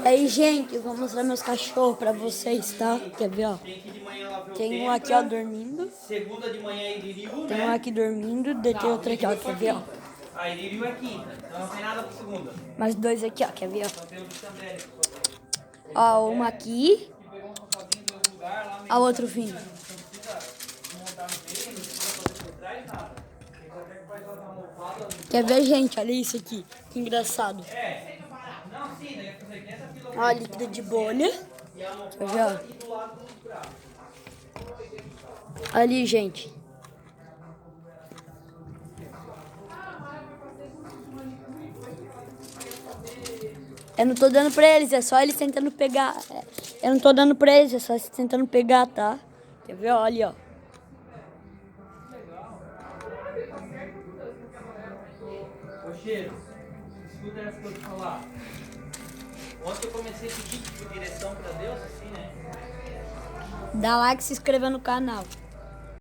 Aí, gente, eu vou mostrar meus cachorros pra vocês, tá? Quer ver, ó? Tem um aqui, ó, dormindo. Segunda de manhã é Iririu, né? Tem um aqui dormindo, daí tem outro aqui, ó, quer ver, ó? A Iririu é quinta, então não tem nada pra segunda. Mais dois aqui, ó, quer ver, ó? Só tem o do Xandere. Ó, uma aqui. Ó, outro vindo. Quer ver, gente? Olha isso aqui. Que engraçado. Ó, líquido de bolha. Quer ver, ó? Ali, gente. Eu não tô dando pra eles, é só eles tentando pegar. Eu não tô dando pra eles, é só eles tentando pegar, tá? Quer ver? Olha ali, ó. Ô, Cheiro, escuta essa que eu te falar. Ontem eu comecei a pedir direção pra Deus, assim, né? Dá like e se inscreva no canal.